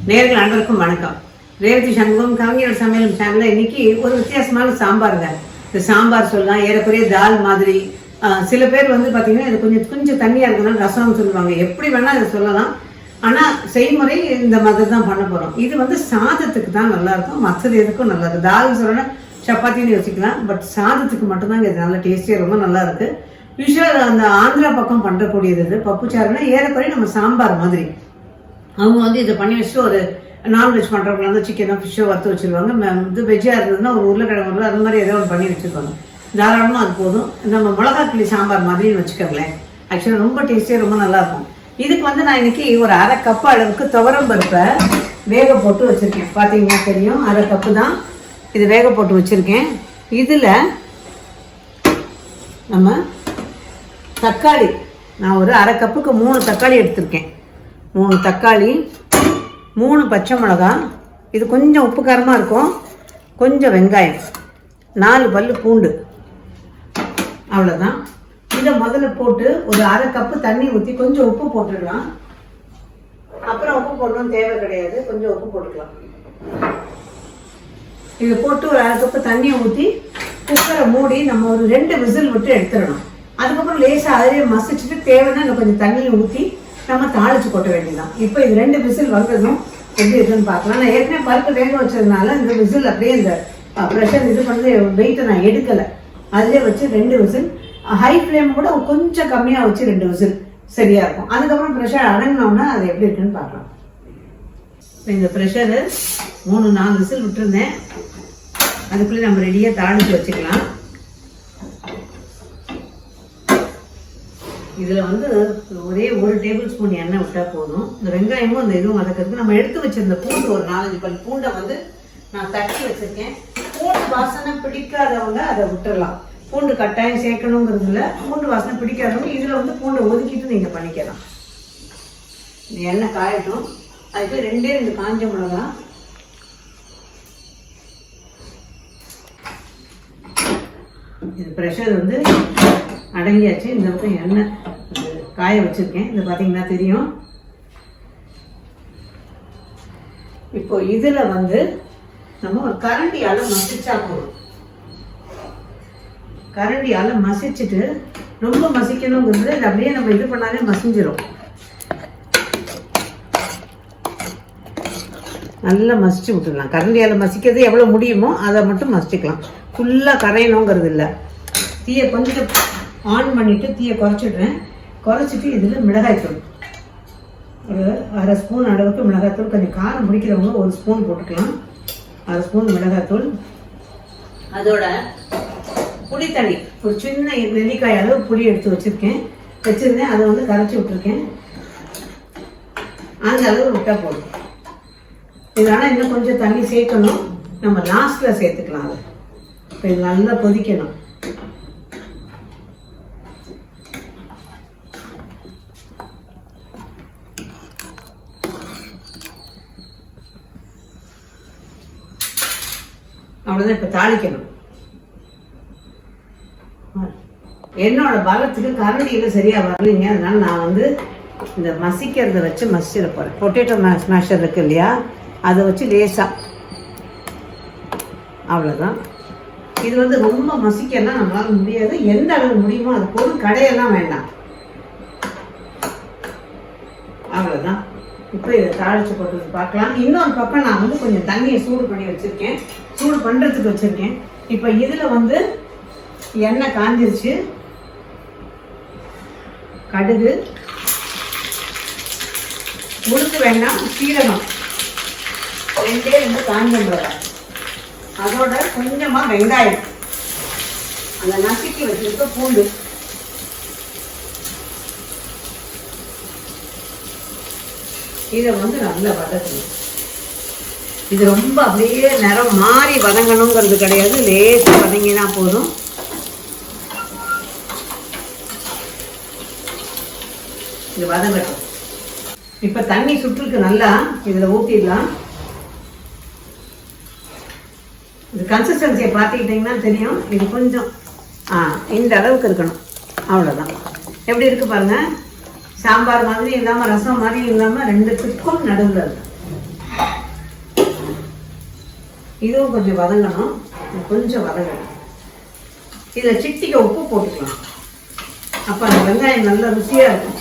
நேர்கள் அனைவருக்கும் வணக்கம். ரேவதி சண்முகம் கவிஞர் சமையல் சேனல்ல இன்னைக்கு ஒரு வித்தியாசமான சாம்பாருங்க. இந்த சாம்பார் சொல்லலாம், ஏறக்குறைய தால் மாதிரி. சில பேர் வந்து பாத்தீங்கன்னா இது கொஞ்சம் தண்ணியா இருக்குன்னா ரசம் சொல்லுவாங்க. எப்படி வேணா இதை சொல்லலாம். ஆனா செய்முறை இந்த மாதிரி தான் பண்ண போறோம். இது வந்து சாதத்துக்கு தான் நல்லா இருக்கும், மற்றது எதுக்கும் நல்லா இருக்கும். தால் சொல்லணும்னா சப்பாத்தின்னு வச்சுக்கலாம், பட் சாதத்துக்கு மட்டும்தான் இது நல்ல டேஸ்டியா ரொம்ப நல்லா இருக்கு. யூஸ்வலா அந்த ஆந்திரா பக்கம் பண்றக்கூடியது இது பப்புச்சாருன்னா ஏறக்குறைய நம்ம சாம்பார் மாதிரி. அவங்க வந்து இதை பண்ணி வச்சுட்டு ஒரு நான்வெஜ் பண்ணுறவங்க வந்து சிக்கனோ ஃபிஷ்ஷோ வறுத்து வச்சுருவாங்க. இது வெஜ்ஜாக இருந்ததுன்னா ஒரு உருளைக்கிழங்கு அது மாதிரி ஏதோ ஒன்று பண்ணி வச்சுருப்பாங்க. தாராளமாக அது போதும். நம்ம மிளகா கிளி சாம்பார் மாதிரின்னு வச்சுக்கோங்களேன். ஆக்சுவலாக ரொம்ப டேஸ்டியாக ரொம்ப நல்லாயிருக்கும். இதுக்கு வந்து நான் இன்னைக்கு ஒரு 1/2 கப்பு அளவுக்கு துவரம் பருப்பை வேக போட்டு வச்சுருக்கேன். பார்த்தீங்கன்னா தெரியும், 1/2 கப்பு தான் இது வேக போட்டு வச்சுருக்கேன். இதில் நம்ம தக்காளி, நான் ஒரு 1/2 கப்புக்கு 3 தக்காளி எடுத்திருக்கேன். 3 தக்காளி, 3 பச்சை மிளகா, இது கொஞ்சம் உப்பு காரமாக இருக்கும், கொஞ்சம் வெங்காயம், 4 பல்லு பூண்டு, அவ்வளோதான். இதை முதல்ல போட்டு ஒரு 1/2 கப்பு தண்ணி ஊற்றி கொஞ்சம் உப்பு போட்டுடலாம். அப்புறம் உப்பு போடணும் தேவை கிடையாது, கொஞ்சம் உப்பு போட்டுக்கலாம். இதை போட்டு ஒரு 1/2 கப்பு தண்ணியை ஊற்றி குக்கரை மூடி நம்ம ஒரு 2 விசில் விட்டு எடுத்துடணும். அதுக்கப்புறம் லேசாக அதிலே மசிச்சுட்டு தேவைன்னா இன்னும் கொஞ்சம் தண்ணியை ஊற்றி நம்ம தாளிச்சு கொட்ட வேண்டியதான். இப்போ இது 2 விசில் வந்ததும் எப்படி இருக்குன்னு பார்க்கலாம். நான் ஏற்கனவே பருப்பு வேக வச்சதுனால இந்த விசில் அப்படியே இந்த ப்ரெஷர் இது பண்ணி வெயிட்டை நான் எடுக்கலை. அதிலே வச்சு 2 விசில், ஹை ஃப்ளேம் கூட கொஞ்சம் கம்மியாக வச்சு 2 விசில் சரியா இருக்கும். அதுக்கப்புறம் ப்ரெஷர் அடங்கினோன்னா அது எப்படி இருக்குன்னு பார்க்கலாம். இந்த ப்ரெஷரு 3-4 விசில் விட்டுருந்தேன். அதுக்குள்ளே நம்ம ரெடியாக தாளிச்சு வச்சுக்கலாம். இதில் வந்து ஒரே 1 டேபிள் ஸ்பூன் எண்ணெய் விட்டால் போதும். இந்த வெங்காயமும் அந்த இதுவும் வதக்கிறதுக்கு நம்ம எடுத்து வச்சிருந்த பூண்டு ஒரு 4-5 பல் பூண்டை வந்து நான் தட்டி வச்சுருக்கேன். பூண்டு வாசனை பிடிக்காதவங்க அதை விட்டுடலாம். பூண்டு கட்டாயம் சேர்க்கணுங்கிறதுல பூண்டு வாசனை பிடிக்காதவங்க இதில் வந்து பூண்டை ஒதுக்கிட்டு நீங்கள் பண்ணிக்கலாம். இந்த எண்ணெய் காயட்டும். அதுக்கு 2 காஞ்ச மிளகா, இது ப்ரெஷர் வந்து அடங்கியாச்சு. இந்த பக்கம் எண்ணெய் காய வச்சிருக்கேன். இது பார்த்தீங்கன்னா தெரியும். இப்போ இதில் வந்து நம்ம ஒரு கரண்டியால் மசிச்சா போதும். கரண்டியால் மசிச்சுட்டு ரொம்ப மசிக்கணுங்கிறது இது அப்படியே நம்ம இது பண்ணாலே மசிஞ்சிடும். நல்லா மசிச்சு விட்டுடலாம். கரண்டியால் மசிக்கிறது எவ்வளோ முடியுமோ அதை மட்டும் மசிச்சுக்கலாம். ஃபுல்லாக கரையணுங்கிறது இல்லை. தீயை கொஞ்சம் ஆன் பண்ணிவிட்டு தீயை குறைச்சிடுறேன். குறைச்சிட்டு இதில் மிளகாய்த்தூள் ஒரு 1/2 ஸ்பூன் அளவுக்கு மிளகாய்த்தூள். கொஞ்சம் காரம் பிடிக்கிறவங்க 1 ஸ்பூன் போட்டுக்கலாம். 1/2 ஸ்பூன் மிளகாய்த்தூள். அதோட புளி தண்ணி ஒரு சின்ன நெல்லிக்காய் அளவு புளி எடுத்து வச்சுருந்தேன். அதை வந்து கரைச்சி விட்டுருக்கேன். அந்த அளவு விட்டால் போதும். இதனால் இன்னும் கொஞ்சம் தண்ணி சேர்க்கணும். நம்ம லாஸ்ட்டில் சேர்த்துக்கலாம். அதை இப்போ இது நல்லா கொதிக்கணும். அவ்வளோதான். இப்போ தாளிக்கணும். என்னோட பலத்துக்கு கரண்டியில் சரியாக வரலைங்க. அதனால நான் வந்து இந்த மசிக்கிறத வச்சு மசிச்சிட போகிறேன். பொட்டேட்டோ ஸ்மாஷர் இருக்கு இல்லையா, அதை வச்சு லேசாக, அவ்வளோதான். இது வந்து ரொம்ப மசிக்கலாம் நம்மளால முடியாது. எந்த அளவு முடியுமோ அது போதும், கடையெல்லாம் வேண்டாம். அவ்வளோதான். இப்போ இதை தாளிச்சு போட்டு பார்க்கலாம். இன்னொரு பக்கம் நான் வந்து கொஞ்சம் தண்ணியை சூடு பண்ணி வச்சுருக்கேன், சூடு பண்ணுறதுக்கு வச்சுருக்கேன். இப்போ இதில் வந்து எண்ணெய் காஞ்சிருச்சு. கடுகு, உளுந்து வேண்டாம், சீரகம் 2 காஞ்ச மிளகாய், அதோட கொஞ்சமாக வெங்காயம், அந்த நசுக்கி வச்சிருக்க பூண்டு, இதை வந்து நல்லா வதக்கணும். இது ரொம்ப அப்படியே நிறம் மாறி வதங்கணுங்கிறது கிடையாது, லேசாக வதங்கினா போதும். இது வதங்கட்டும். இப்போ தண்ணி சுற்றுக்கு நல்லா இதில் ஊற்றிடலாம். இது கன்சிஸ்டன்சியை பார்த்துக்கிட்டிங்கன்னா தெரியும். இது கொஞ்சம் இந்த அளவுக்கு இருக்கணும். அவ்வளோதான். எப்படி இருக்குது பாருங்கள். சாம்பார் மாதிரி இல்லாமல் ரசம் மாதிரி இல்லாமல் 2த்துக்கும் நடுவில் இருக்கு. இதுவும் கொஞ்சம் வதங்கணும். கொஞ்சம் வதங்கணும். இதில் சிட்டிக்கு உப்பு போட்டுக்கலாம். அப்போ அந்த வெங்காயம் நல்லா ருசியாக இருக்கும்.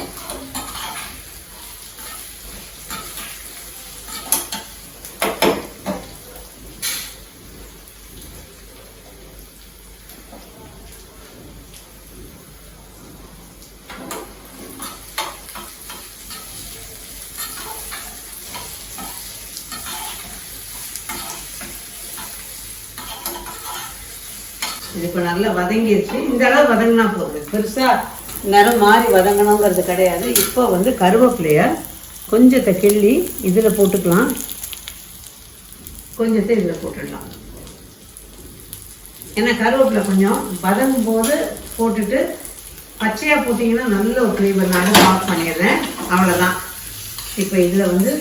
இது இப்போ நல்லா வதங்கிடுச்சு. இந்த அளவு வதங்கினா போகுது. பெருசாக நிறம் மாறி வதங்கணுங்கிறது கிடையாது. இப்போ வந்து கருவேப்பிலையை கொஞ்சத்தை கிள்ளி இதில் போட்டுக்கலாம். கொஞ்சத்தை இதில் போட்டுடலாம். ஏன்னா கருவேப்பிலை கொஞ்சம் வதங்கும் போது போட்டுட்டு பச்சையாக போட்டிங்கன்னா நல்ல ஒரு ஃப்ளேவர். நான் ஆஃப் பண்ணிடுறேன். அவ்வளோதான். இப்போ இதில் வந்து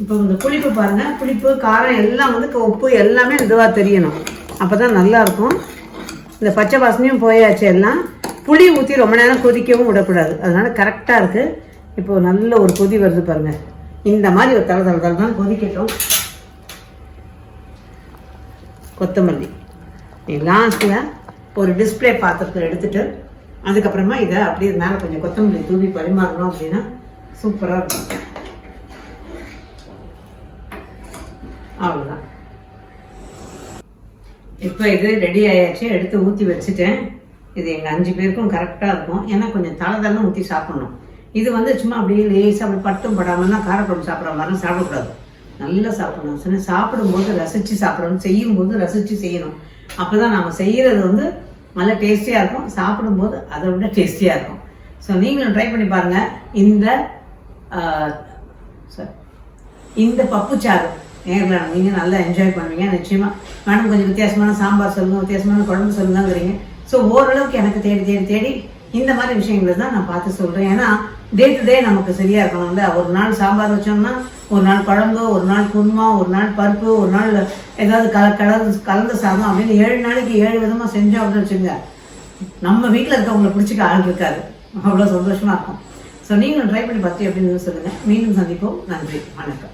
இப்போ இந்த புளிப்பு பாருங்கள். புளிப்பு காரம் எல்லாம் வந்து உப்பு எல்லாமே இதுவாக தெரியணும். அப்போ தான் நல்லாயிருக்கும். இந்த பச்சை வாசனையும் போயாச்சு. எல்லாம் புளி ஊற்றி ரொம்ப நேரம் கொதிக்கவும் விடக்கூடாது. அதனால் கரெக்டாக இருக்குது. இப்போது நல்ல ஒரு கொதி வருது பாருங்கள். இந்த மாதிரி ஒரு தலை தான் கொதிக்கட்டும். கொத்தமல்லி லாஸ்ட்டில் ஒரு டிஸ்பிளே பாத்திரத்தில் எடுத்துகிட்டு அதுக்கப்புறமா இதை அப்படியே மேலே கொஞ்சம் கொத்தமல்லி தூவி பரிமாறணும் அப்படின்னா சூப்பராக இருக்கும். அவ்வளோதான். இப்போ இது ரெடி ஆயாச்சு. எடுத்து ஊற்றி வச்சுட்டேன். இது எங்கள் 5 பேருக்கும் கரெக்டாக இருக்கும். ஏன்னா கொஞ்சம் தளதெல்லாம் ஊற்றி சாப்பிட்ணும். இது வந்து சும்மா அப்படியே லேசாக அப்படி பட்டும் படாமல்னா காரக்குழம்பு சாப்பிட்ற மாதிரிலாம் சாப்பிடக்கூடாது. நல்லா சாப்பிடணும். சொன்ன சாப்பிடும்போது ரசித்து சாப்பிடணும். செய்யும்போது ரசித்து செய்யணும். அப்போ தான் நம்ம செய்கிறது வந்து நல்லா டேஸ்டியாக இருக்கும். சாப்பிடும்போது அதை விட டேஸ்டியாக இருக்கும். ஸோ நீங்களும் ட்ரை பண்ணி பாருங்கள். இந்த பப்புச்சாறு நேரில் நீங்கள் நல்லா என்ஜாய் பண்ணுவீங்க நிச்சயமாக. மேடம் கொஞ்சம் வித்தியாசமான சாம்பார் சொல்லுங்கள், வித்தியாசமான குழம்பு சொல்லுங்கிறீங்க. ஸோ ஓரளவுக்கு எனக்கு தேடி இந்த மாதிரி விஷயங்களை தான் நான் பார்த்து சொல்கிறேன். ஏன்னா டே டு டே நமக்கு சரியாக இருக்கணும்ல. ஒரு நாள் சாம்பார் வச்சோம்னா, ஒரு நாள் குழம்பு, ஒரு நாள் குருமா, ஒரு நாள் பருப்பு, ஒரு நாள் ஏதாவது கலந்து சாதம் அப்படின்னு 7 நாளைக்கு 7 விதமாக செஞ்சோம் அப்படின்னு வச்சுங்க. நம்ம வீட்டில் இருக்கவங்களை பிடிச்சிக்க ஆள் இருக்காது. அவ்வளோ சந்தோஷமாக இருக்கும். ஸோ நீங்களும் ட்ரை பண்ணி பார்த்து எப்படின்னு சொல்லுங்கள். மீண்டும் சந்திப்போம். நன்றி, வணக்கம்.